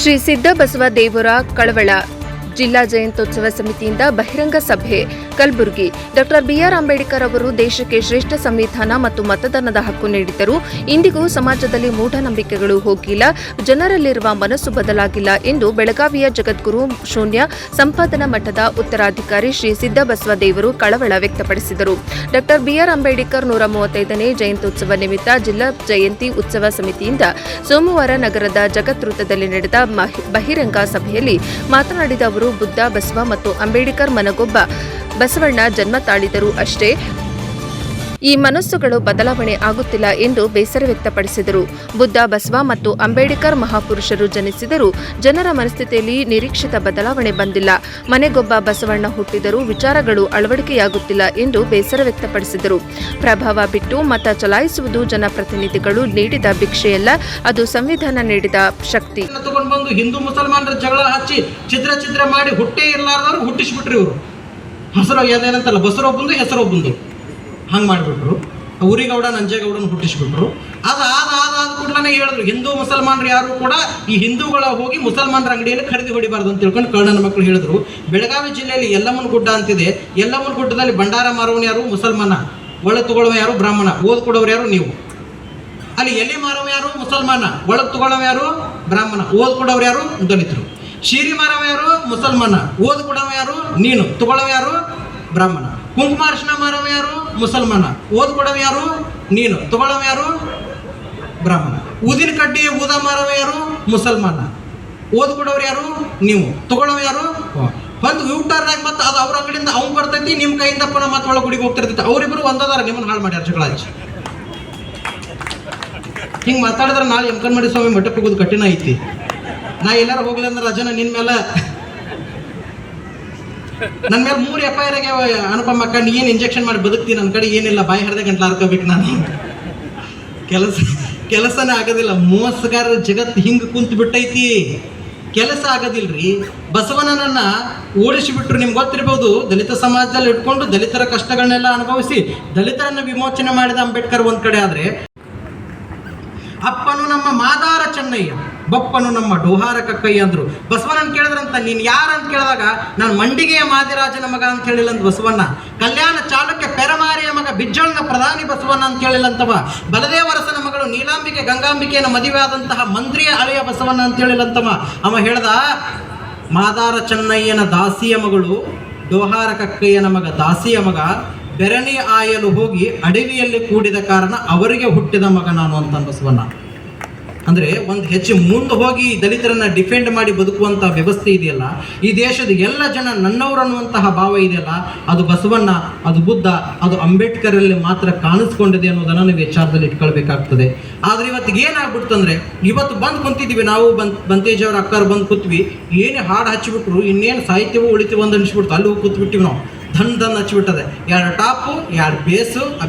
ಶ್ರೀ ಸಿದ್ದಬಸವ ದೇವರ ಕಳವಳ ಜಿಲ್ಲಾ ಜಯಂತ್ಯೋತ್ಸವ ಸಮಿತಿಯಿಂದ ಬಹಿರಂಗ ಸಭೆ ಕಲಬುರಗಿ. ಡಾಕ್ಟರ್ ಬಿಆರ್ ಅಂಬೇಡ್ಕರ್ ಅವರು ದೇಶಕ್ಕೆ ಶ್ರೇಷ್ಠ ಸಂವಿಧಾನ ಮತ್ತು ಮತದಾನದ ಹಕ್ಕು ನೀಡಿದ್ದರು. ಇಂದಿಗೂ ಸಮಾಜದಲ್ಲಿ ಮೂಢನಂಬಿಕೆಗಳು ಹೋಗಿಲ್ಲ, ಜನರಲ್ಲಿರುವ ಮನಸ್ಸು ಬದಲಾಗಿಲ್ಲ ಎಂದು ಬೆಳಗಾವಿಯ ಜಗದ್ಗುರು ಶೂನ್ಯ ಸಂಪಾದನಾ ಮಠದ ಉತ್ತರಾಧಿಕಾರಿ ಶ್ರೀ ಸಿದ್ದಬಸವ ದೇವರು ಕಳವಳ ವ್ಯಕ್ತಪಡಿಸಿದರು. ಡಾಕ್ಟರ್ ಬಿಆರ್ ಅಂಬೇಡ್ಕರ್ 135ನೇ ಜಯಂತ್ಯೋತ್ಸವ ನಿಮಿತ್ತ ಜಿಲ್ಲಾ ಜಯಂತಿ ಉತ್ಸವ ಸಮಿತಿಯಿಂದ ಸೋಮವಾರ ನಗರದ ಜಗದ್ವೃತ್ತದಲ್ಲಿ ನಡೆದ ಬಹಿರಂಗ ಸಭೆಯಲ್ಲಿ ಮಾತನಾಡಿದ ಅವರು, ಬುದ್ಧ, ಬಸವ ಮತ್ತು ಅಂಬೇಡ್ಕರ್ ಮನಗೊಬ್ಬ ಬಸವಣ್ಣ ಜನ್ಮ ತಾಳಿದರು ಅಷ್ಟೇ, ಈ ಮನಸ್ಸುಗಳು ಬದಲಾವಣೆ ಆಗುತ್ತಿಲ್ಲ ಎಂದು ಬೇಸರ ವ್ಯಕ್ತಪಡಿಸಿದರು. ಬುದ್ಧ, ಬಸವ ಮತ್ತು ಅಂಬೇಡ್ಕರ್ ಮಹಾಪುರುಷರು ಜನಿಸಿದರೂ ಜನರ ಮನಸ್ಥಿತಿಯಲ್ಲಿ ನಿರೀಕ್ಷಿತ ಬದಲಾವಣೆ ಬಂದಿಲ್ಲ. ಮನೆಗೊಬ್ಬ ಬಸವಣ್ಣ ಹುಟ್ಟಿದರೂ ವಿಚಾರಗಳು ಅಳವಡಿಕೆಯಾಗುತ್ತಿಲ್ಲ ಎಂದು ಬೇಸರ ವ್ಯಕ್ತಪಡಿಸಿದರು. ಪ್ರಭಾವ ಬಿಟ್ಟು ಮತ ಚಲಾಯಿಸುವುದು ಜನಪ್ರತಿನಿಧಿಗಳು ನೀಡಿದ ಭಿಕ್ಷೆಯಲ್ಲ, ಅದು ಸಂವಿಧಾನ ನೀಡಿದ ಶಕ್ತಿ. ಹಿಂದೂ ಮುಸಲ್ಮಾನರ ಜಗಳ ಹಚ್ಚಿ ಚಿತ್ರ ಮಾಡಿ ಹುಟ್ಟೇ ಇರಲಾರ್ದವ್ರು ಹುಟ್ಟಿಸ್ಬಿಟ್ರಿ. ಇವರು ಹೆಸರು ಏನಂತಲ್ಲ, ಬಸರೊಬ್ಬಂದು ಹೆಸರೊಬ್ಬಂದು ಹಂಗೆ ಮಾಡಿಬಿಟ್ರು. ಊರಿಗೌಡ ನಂಜೇಗೌಡನ ಹುಟ್ಟಿಸ್ಬಿಟ್ರು. ಅದಾದ ಕೂಡಲೇ ಹೇಳಿದ್ರು, ಹಿಂದೂ ಮುಸಲ್ಮಾನರು ಯಾರು ಕೂಡ ಈ ಹಿಂದೂಗಳ ಹೋಗಿ ಮುಸಲ್ಮಾನರ ಅಂಗಡಿಯಲ್ಲಿ ಖರೀದಿ ಹೊಡಿಬಾರ್ದು ಅಂತ ತಿಳ್ಕೊಂಡು ಕಳ್ಳನ ಮಕ್ಕಳು ಹೇಳಿದ್ರು. ಬೆಳಗಾವಿ ಜಿಲ್ಲೆಯಲ್ಲಿ ಯಲ್ಲಮ್ಮನ ಗುಡ್ಡ ಅಂತಿದೆ. ಯಲ್ಲಮ್ಮನ ಗುಡ್ಡದಲ್ಲಿ ಭಂಡಾರ ಮಾರುವವನು ಯಾರು? ಮುಸಲ್ಮಾನ. ಒಳಗೆ ತಗೊಳ್ಳವ ಯಾರು? ಬ್ರಾಹ್ಮಣ. ಓದ್ ಕೊಡೋರು ಯಾರು? ನೀವು. ಅಲ್ಲಿ ಎಲೆ ಮಾರವ ಯಾರು? ಮುಸಲ್ಮಾನ. ಒಳಗೆ ತಗೊಳ್ಳವ ಯಾರು? ಬ್ರಾಹ್ಮಣ. ಓದ್ ಕೊಡೋರು ಯಾರು? ದಲಿತರು. ಶೀರಿ ಮಾರವ ಯಾರು? ಮುಸಲ್ಮಾನ. ಓದ್ ಕೊಡವ ಯಾರು? ನೀನು. ತಗೊಳ್ಳವ ಯಾರು? ಬ್ರಾಹ್ಮಣ. ಕುಂಕುಮ ಅರ್ಶನ ಮಾರವ ಯಾರು? ಮುಸಲ್ಮಾನ. ಓದ್ ಕೊಡವ ಯಾರು? ನೀನು. ತಗೊಳ್ಳವ ಯಾರು? ಬ್ರಾಹ್ಮಣ. ಊದಿನ ಕಡ್ಡಿ ಊದ ಮಾರವ ಯಾರು? ಮುಸಲ್ಮಾನ. ಓದ್ ಕೊಡವ್ರು ಯಾರು? ನೀವು. ತಗೊಳ್ಳವ ಯಾರು? ಒಂದು ಯೂಟರ್ನಾಗ ಮತ್ತೆ ಅದು ಅವ್ರ ಅಂಗಡಿಯಿಂದ ಅವ್ನು ಬರ್ತೈತಿ, ನಿಮ್ಮ ಕೈಯಿಂದ ಪುನಃ ಮತ್ತೆ ಒಳಗೆ ಗುಡಿಗೆ ಹೋಗ್ತಿರ್ತೈತಿ. ಅವರಿಬ್ಬರು ಒಂದಾದಾರ ನಿಮ್ಮನ್ನು ಹಾಳು ಮಾಡ್ಯಾರ ಜಗಳ ಹಚ್ಚಿ. ಹಿಂಗೆ ಮಾತಾಡಿದ್ರೆ ನಾಳೆ ಎಮ್ಕನ್ಮಡಿ ಸ್ವಾಮಿ ಮಠಕ್ಕೆ ಹೋಗೋದು ಕಠಿಣ ಐತಿ. ನಾ ಎಲ್ಲಾರು ಹೋಗ್ಲಿ ಅಂದ್ರೆ ರಜನ ನಿನ್ನ ಮೇಲೆ ನನ್ನ ಮೇಲೆ 3 FIR ಆಗ್ಯಾವ. ಅನುಪಮ ಅಕ್ಕ, ನೀ ಏನು ಇಂಜೆಕ್ಷನ್ ಮಾಡಿ ಬದುಕ್ತೀನಿ, ನನ್ನ ಕಡೆ ಏನಿಲ್ಲ, ಬಾಯಿ ಹರಿದ ಗಂಟ್ಲು ಹಾರ್ಕೋಬೇಕು ನಾನು. ಕೆಲಸನೇ ಆಗೋದಿಲ್ಲ. ಮೋಸಗಾರರ ಜಗತ್ತು ಹಿಂಗೆ ಕುಂತು ಬಿಟ್ಟೈತಿ. ಕೆಲಸ ಆಗೋದಿಲ್ರಿ. ಬಸವಣ್ಣನನ್ನ ಓಡಿಸಿಬಿಟ್ರು. ನಿಮ್ಗೆ ಗೊತ್ತಿರ್ಬೋದು, ದಲಿತ ಸಮಾಜದಲ್ಲಿ ಇಟ್ಕೊಂಡು ದಲಿತರ ಕಷ್ಟಗಳನ್ನೆಲ್ಲ ಅನುಭವಿಸಿ ದಲಿತರನ್ನ ವಿಮೋಚನೆ ಮಾಡಿದ ಅಂಬೇಡ್ಕರ್ ಒಂದ್ ಕಡೆ ಆದ್ರೆ, ಅಪ್ಪನು ನಮ್ಮ ಮಾದಾರ ಚೆನ್ನಯ್ಯ, ಬಪ್ಪನು ನಮ್ಮ ಡೋಹಾರ ಕಕ್ಕಯ್ಯ ಅಂದ್ರು. ಬಸವಣ್ಣನ ಕೇಳಿದ್ರಂತ, ನೀನು ಯಾರಂತ ಕೇಳಿದಾಗ, ನಾನು ಮಂಡಿಗೆಯ ಮಾದಿರಾಜನ ಮಗ ಅಂತ ಹೇಳಿಲ್ಲ ಅಂತ ಬಸವಣ್ಣ. ಕಲ್ಯಾಣ ಚಾಲುಕ್ಯ ಪೆರಮಾರಿಯ ಮಗ ಬಿಜ್ಜಳನ ಪ್ರಧಾನಿ ಬಸವಣ್ಣ ಅಂತ ಹೇಳಿಲ್ಲಂತವ. ಬಲದೇವರಸನ ಮಗಳು ನೀಲಾಂಬಿಕೆ ಗಂಗಾಂಬಿಕೆಯನ್ನು ಮದುವೆ ಆದಂತಹ ಮಂತ್ರಿಯ ಅಳೆಯ ಬಸವಣ್ಣ ಅಂತ ಹೇಳಿಲ್ಲಂತವ. ಅವ ಹೇಳ್ದ, ಮಾದಾರ ಚೆನ್ನಯ್ಯನ ದಾಸಿಯ ಮಗಳು ಡೋಹಾರ ಕಕ್ಕಯ್ಯನ ಮಗ ದಾಸಿಯ ಮಗ ಬೆರಣಿ ಆಯಲು ಹೋಗಿ ಅಡವಿಯಲ್ಲಿ ಕೂಡಿದ ಕಾರಣ ಅವರಿಗೆ ಹುಟ್ಟಿದ ಮಗ ನಾನು ಅಂತ ಬಸವಣ್ಣ. ಅಂದರೆ ಒಂದು ಹೆಚ್ಚು ಮುಂದೆ ಹೋಗಿ ದಲಿತರನ್ನ ಡಿಫೆಂಡ್ ಮಾಡಿ ಬದುಕುವಂಥ ವ್ಯವಸ್ಥೆ ಇದೆಯಲ್ಲ, ಈ ದೇಶದ ಎಲ್ಲ ಜನ ನನ್ನವರು ಅನ್ನುವಂತಹ ಭಾವ ಇದೆಯಲ್ಲ, ಅದು ಬಸವಣ್ಣ, ಅದು ಬುದ್ಧ, ಅದು ಅಂಬೇಡ್ಕರಲ್ಲಿ ಮಾತ್ರ ಕಾಣಿಸ್ಕೊಂಡಿದೆ ಅನ್ನೋದನ್ನು ನೀವು ವಿಚಾರದಲ್ಲಿ ಇಟ್ಕೊಳ್ಬೇಕಾಗ್ತದೆ. ಆದರೆ ಇವತ್ತಿಗೆ ಏನಾಗ್ಬಿಡ್ತಂದ್ರೆ, ಇವತ್ತು ಬಂದು ಕುಂತಿದ್ವಿ ನಾವು, ಬಂತೇಜವ್ರ ಅಕ್ಕರು ಬಂದು ಕೂತ್ವಿ, ಏನೇ ಹಾಡು ಹಚ್ಚಿಬಿಟ್ರು, ಇನ್ನೇನು ಸಾಹಿತ್ಯವೂ ಉಳಿತೀವಿ ಅಂತ ಅನಿಸ್ಬಿಡ್ತು. ಅಲ್ಲಿ ಹೋಗಿ ಕೂತ್ಬಿಟ್ಟಿವಿ ನಾವು. ಧನ್ ಹಚ್ಚಿಬಿಟ್ಟದೆ. 2 ಟಾಪು 2 ಬೇಸು.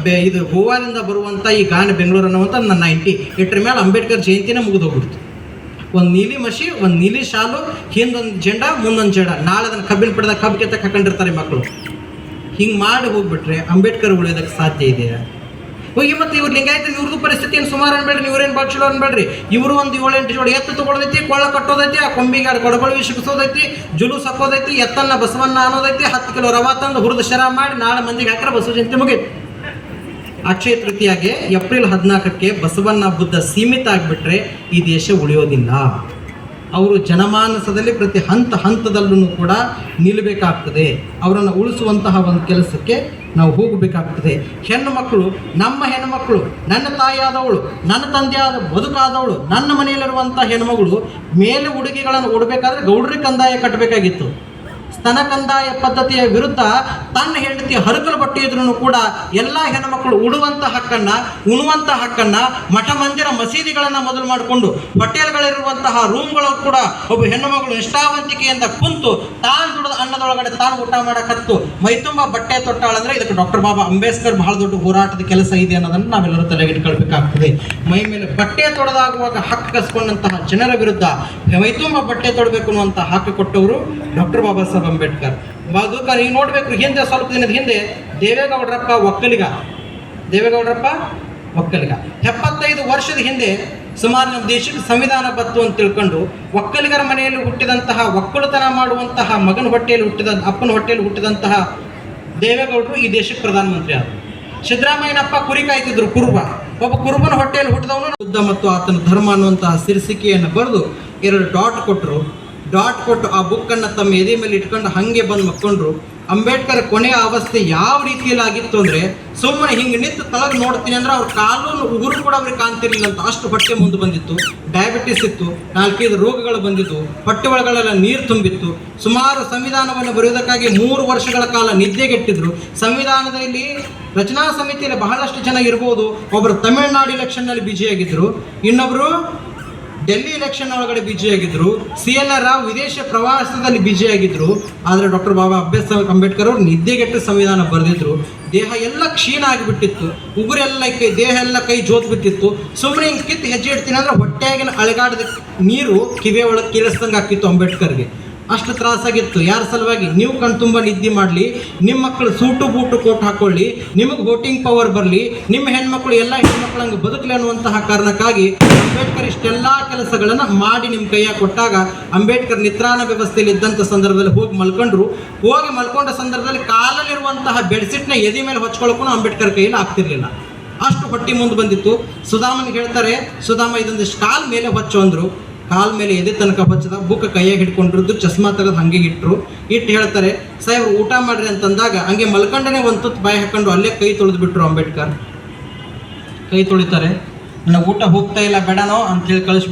ಇದು ಗೋವಾದಿಂದ ಬರುವಂಥ ಈ ಗಾನ ಬೆಂಗಳೂರು ಅನ್ನುವಂಥ ನನ್ನ 90 ಇಟ್ಟರ ಮೇಲೆ ಅಂಬೇಡ್ಕರ್ ಜಯಂತಿನೇ ಮುಗಿದೋಗ್ಬಿಡ್ತು. ಒಂದು ನೀಲಿ ಮಷಿ, ಒಂದು ನೀಲಿ ಶಾಲು, ಹಿಂದೊಂದು ಜೆಂಡ, ಮುಂದೊಂದು ಜೆಂಡ. ನಾಳೆ ಅದನ್ನು ಕಬ್ಬಿನ ಪಡೆದ ಕಬ್ಬು ಕೆತ್ತಕ್ಕೆ ಹಾಕೊಂಡಿರ್ತಾರೆ ಮಕ್ಕಳು. ಹಿಂಗೆ ಮಾಡಿ ಹೋಗ್ಬಿಟ್ರೆ ಅಂಬೇಡ್ಕರ್ ಉಳಿಯೋದಕ್ಕೆ ಸಾಧ್ಯ ಇದೆಯಾ? ಹೋಗಿ ಮತ್ತೆ ಇವ್ರು ಲಿಂಗಾಯತ, ಇವ್ರದ್ದು ಪರಿಸ್ಥಿತಿ ಏನು ಸುಮಾರು ಅನ್ಬೇಡ್ರಿ, ಇವ್ರೇನು ಭಾಳ ಚಲೋ ಅನ್ಬೇಡ್ರಿ. ಇವರು ಒಂದು 7-8 ಜೋಡಿ ಎತ್ತು ತೊಗೊಳದೈತಿ, ಕೊಳ್ಳ ಕಟ್ಟೋದೈತಿ, ಆ ಕೊಂಬಿಗೆ 2 ಕೊಡಗೊಳವಿ ಸಿಗಿಸೋದೈತಿ, ಜುಲೂಸ್ ಹಾಕೋದೈತಿ, ಎತ್ತನ್ನ ಬಸವಣ್ಣ ಅನ್ನೋದೈತಿ, 10 ಕಿಲೋ ರವಾ ತಂದು ಹುರಿದು ಶರ ಮಾಡಿ ನಾಳೆ ಮಂದಿಗೆ ಹಾಕ್ರೆ ಬಸವ ಜಯಂತಿ ಮುಗಿತು. ಅಕ್ಷಯ ತೃತೀಯಾಗೆ ಏಪ್ರಿಲ್ 14ಕ್ಕೆ ಬಸವಣ್ಣ ಬುದ್ಧ ಸೀಮಿತ ಆಗಿಬಿಟ್ರೆ ಈ ದೇಶ ಉಳಿಯೋದಿಲ್ಲ. ಅವರು ಜನಮಾನಸದಲ್ಲಿ ಪ್ರತಿ ಹಂತದಲ್ಲೂ ಕೂಡ ನಿಲ್ಲಬೇಕಾಗ್ತದೆ. ಅವರನ್ನು ಉಳಿಸುವಂತಹ ಒಂದು ಕೆಲಸಕ್ಕೆ ನಾವು ಹೋಗಬೇಕಾಗ್ತದೆ. ಹೆಣ್ಣು ಮಕ್ಕಳು, ನಮ್ಮ ಹೆಣ್ಣುಮಕ್ಕಳು, ನನ್ನ ತಾಯಿಯಾದವಳು, ನನ್ನ ತಂದೆಯಾದ ಬದುಕಾದವಳು, ನನ್ನ ಮನೆಯಲ್ಲಿರುವಂಥ ಹೆಣ್ಣುಮಗಳು ಮೇಲೆ ಉಡುಗೆಗಳನ್ನು ಉಡಬೇಕಾದ್ರೆ ಗೌಡ್ರಿ ಕಂದಾಯ ಕಟ್ಟಬೇಕಾಗಿತ್ತು. ಸ್ತನ ಕಂದಾಯ ಪದ್ಧತಿಯ ವಿರುದ್ಧ ತನ್ನ ಹೆಂಡತಿ ಹರಕಲು ಬಟ್ಟೆ ಇದ್ರೂ ಕೂಡ ಎಲ್ಲ ಹೆಣ್ಣುಮಕ್ಕಳು ಉಡುವಂಥ ಹಕ್ಕನ್ನ, ಉಣುವಂಥ ಹಕ್ಕನ್ನ, ಮಠ ಮಂದಿರ ಮಸೀದಿಗಳನ್ನು ಮೊದಲು ಮಾಡಿಕೊಂಡು ಹೋಟೆಲ್ಗಳಿರುವಂತಹ ರೂಮ್ಗಳು ಕೂಡ ಒಬ್ಬ ಹೆಣ್ಣುಮಗಳು ನಿಷ್ಠಾವಂತಿಕೆಯಿಂದ ಕುಂತು ತಾನು ದುಡಿದ ಅನ್ನದೊಳಗಡೆ ತಾನು ಊಟ ಮಾಡಕತ್ತು ಮೈತುಂಬ ಬಟ್ಟೆ ತೊಟ್ಟಾಳಂದ್ರೆ ಇದಕ್ಕೆ ಡಾಕ್ಟರ್ ಬಾಬಾ ಅಂಬೇಡ್ಕರ್ ಬಹಳ ದೊಡ್ಡ ಹೋರಾಟದ ಕೆಲಸ ಇದೆ ಅನ್ನೋದನ್ನು ನಾವೆಲ್ಲರೂ ತಲೆಗಿಟ್ಕೊಳ್ಬೇಕಾಗ್ತದೆ. ಮೈ ಮೇಲೆ ಬಟ್ಟೆ ತೊಡೆದಾಗುವಾಗ ಹಕ್ಕು ಕಸ್ಕೊಂಡಂತಹ ಜನರ ವಿರುದ್ಧ ಮೈತುಂಬ ಬಟ್ಟೆ ತೊಡಬೇಕು ಅನ್ನುವಂಥ ಹಕ್ಕು ಕೊಟ್ಟವರು ಡಾಕ್ಟರ್ ಬಾಬಾ ಸಾಹೇಬ್ ಅಂಬೇಡ್ಕರ್. ಈಗ ನೋಡ್ಬೇಕು, ಹಿಂದೆ ಸ್ವಲ್ಪ ದಿನದ ಹಿಂದೆ ದೇವೇಗೌಡರಪ್ಪ ಒಕ್ಕಲಿಗ 75 ವರ್ಷದ ಹಿಂದೆ ಸುಮಾರು ನಮ್ಮ ದೇಶಕ್ಕೆ ಸಂವಿಧಾನ ಬತ್ತು ಅಂತ ತಿಳ್ಕೊಂಡು ಒಕ್ಕಲಿಗರ ಮನೆಯಲ್ಲಿ ಹುಟ್ಟಿದಂತಹ ಒಕ್ಕಲುತನ ಮಾಡುವಂತಹ ಅಪ್ಪನ ಹೊಟ್ಟೆಯಲ್ಲಿ ಹುಟ್ಟಿದಂತಹ ದೇವೇಗೌಡರು ಈ ದೇಶಕ್ಕೆ ಪ್ರಧಾನಮಂತ್ರಿ ಆದರು. ಸಿದ್ದರಾಮಯ್ಯನಪ್ಪ ಕುರಿ ಕಾಯ್ತಿದ್ರು, ಒಬ್ಬ ಕುರುಬನ ಹೊಟ್ಟೆಯಲ್ಲಿ ಹುಟ್ಟಿದವನು ಬುದ್ಧ ಮತ್ತು ಆತನ ಧರ್ಮ ಅನ್ನುವಂತಹ ಶೀರ್ಷಿಕೆಯನ್ನು ಬರೆದು 2 ಡಾಟ್ ಕೊಟ್ಟು ಆ ಬುಕ್ಕನ್ನು ತಮ್ಮ ಎದೆ ಮೇಲೆ ಇಟ್ಕೊಂಡು ಹಾಗೆ ಬಂದು ಮಕ್ಕೊಂಡ್ರು. ಅಂಬೇಡ್ಕರ್ ಕೊನೆಯ ಅವಸ್ಥೆ ಯಾವ ರೀತಿಯಲ್ಲಿ ಆಗಿತ್ತು ಅಂದರೆ, ಸುಮ್ಮನೆ ಹಿಂಗೆ ನಿಂತು ತಳಗೆ ನೋಡ್ತೀನಿ ಅಂದ್ರೆ ಅವ್ರ ಕಾಲು ಉಗುರು ಕೂಡ ಅವ್ರಿಗೆ ಕಾಣ್ತಿರ್ಲಿಲ್ಲ ಅಂತ, ಅಷ್ಟು ಹೊಟ್ಟೆ ಮುಂದೆ ಬಂದಿತ್ತು. ಡಯಾಬಿಟಿಸ್ ಇತ್ತು, 4-5 ರೋಗಗಳು ಬಂದಿತ್ತು, ಹೊಟ್ಟೆ ಒಳಗಳೆಲ್ಲ ನೀರು ತುಂಬಿತ್ತು. ಸುಮಾರು ಸಂವಿಧಾನವನ್ನು ಬರೆಯೋದಕ್ಕಾಗಿ 3 ವರ್ಷಗಳ ಕಾಲ ನಿದ್ದೆಗೆಟ್ಟಿದ್ರು. ಸಂವಿಧಾನದಲ್ಲಿ ರಚನಾ ಸಮಿತಿಯಲ್ಲಿ ಬಹಳಷ್ಟು ಜನ ಇರ್ಬೋದು. ಒಬ್ಬರು ತಮಿಳುನಾಡು ಎಲೆಕ್ಷನ್ನಲ್ಲಿ ಬಿಜಿಯಾಗಿದ್ದರು, ಇನ್ನೊಬ್ಬರು ಡೆಲ್ಲಿ ಎಲೆಕ್ಷನ್ ಒಳಗಡೆ ಬಿಜಿಯಾಗಿದ್ದರು, CNR ರಾವ್ ವಿದೇಶ ಪ್ರವಾಸದಲ್ಲಿ ಬಿಜಿಯಾಗಿದ್ದರು. ಆದರೆ ಡಾಕ್ಟರ್ ಬಾಬಾ ಅಂಬೇಡ್ಕರ್ ಅವರು ನಿದ್ದೆಗೆಟ್ಟು ಸಂವಿಧಾನ ಬರೆದಿದ್ರು. ದೇಹ ಎಲ್ಲ ಕ್ಷೀಣ ಆಗಿಬಿಟ್ಟಿತ್ತು, ಉಗುರೆಲ್ಲ ದೇಹ ಎಲ್ಲ ಕೈ ಜೋತ್ ಬಿಟ್ಟಿತ್ತು. ಸುಮ್ಮನೆ ಹಿಂಗೆ ಕಿತ್ತು ಹೆಜ್ಜೆ ಇಡ್ತೀನಿ ಅಂದರೆ ಹೊಟ್ಟೆಯಾಗಿನ ಅಳಗಾಡದ ನೀರು ಕಿವಿಯ ಒಳಗೆ ಕೇಳಿಸ್ದಂಗೆ ಆಗ್ತಿತ್ತು ಅಂಬೇಡ್ಕರ್ಗೆ. ಅಷ್ಟು ತ್ರಾಸಾಗಿತ್ತು. ಯಾರ ಸಲುವಾಗಿ? ನೀವು ಕಣ್ತುಂಬ ನಿದ್ದೆ ಮಾಡಲಿ, ನಿಮ್ಮ ಮಕ್ಕಳು ಸೂಟು ಬೂಟು ಕೋಟ್ ಹಾಕೊಳ್ಳಿ, ನಿಮಗೆ ವೋಟಿಂಗ್ ಪವರ್ ಬರಲಿ, ನಿಮ್ಮ ಹೆಣ್ಮಕ್ಳು ಎಲ್ಲ ಹೆಣ್ಮಕ್ಳಂಗೆ ಬದುಕಲಿ ಅನ್ನುವಂತಹ ಕಾರಣಕ್ಕಾಗಿ ಅಂಬೇಡ್ಕರ್ ಇಷ್ಟೆಲ್ಲ ಕೆಲಸಗಳನ್ನು ಮಾಡಿ ನಿಮ್ಮ ಕೈಯಾಗ ಕೊಟ್ಟಾಗ ಅಂಬೇಡ್ಕರ್ ನಿತ್ರಾಣ ವ್ಯವಸ್ಥೆಯಲ್ಲಿ ಇದ್ದಂಥ ಸಂದರ್ಭದಲ್ಲಿ ಹೋಗಿ ಮಲ್ಕೊಂಡ ಸಂದರ್ಭದಲ್ಲಿ ಕಾಲಲ್ಲಿರುವಂತಹ ಬೆಡ್ಶೀಟ್ನ ಎದೆ ಮೇಲೆ ಹೊಚ್ಕೊಳ್ಳೋಕ್ಕೂ ಅಂಬೇಡ್ಕರ್ ಕೈಯಲ್ಲಿ ಆಗ್ತಿರ್ಲಿಲ್ಲ. ಅಷ್ಟು ಹೊಟ್ಟೆ ಮುಂದೆ ಬಂದಿತ್ತು. ಸುಧಾಮನಿಗೆ ಹೇಳ್ತಾರೆ, ಸುಧಾಮ ಇದೊಂದಿಷ್ಟು ಕಾಲ್ ಮೇಲೆ ಹೊಚ್ಚು ಅಂದರು. ಕಾಲ ಮೇಲೆ ಎದೆ ತನಕ ಹೊಚ್ಚದ, ಬುಕ್ ಕೈಯಾಗಿ ಹಿಡ್ಕೊಂಡಿರೋದು, ಚಸ್ಮಾ ತೆಗೆದು ಹಂಗೆ ಇಟ್ಟರು. ಹೇಳ್ತಾರೆ, ಸಾಹೇಬ್ರು ಊಟ ಮಾಡ್ರಿ ಅಂತಂದಾಗ ಹಂಗೆ ಮಲ್ಕೊಂಡೇ ಒಂದು ತುತ್ತು ಬಾಯಿ ಹಾಕೊಂಡು ಅಲ್ಲೇ ಕೈ ತೊಳೆದು ಬಿಟ್ರು. ಅಂಬೇಡ್ಕರ್ ಕೈ ತೊಳಿತಾರೆ, ನನ್ನ ಊಟ ಹೋಗ್ತಾ ಇಲ್ಲ ಬೇಡನೋ ಅಂತೇಳಿ ಕಳಿಸ್ಬಿಟ್ಟು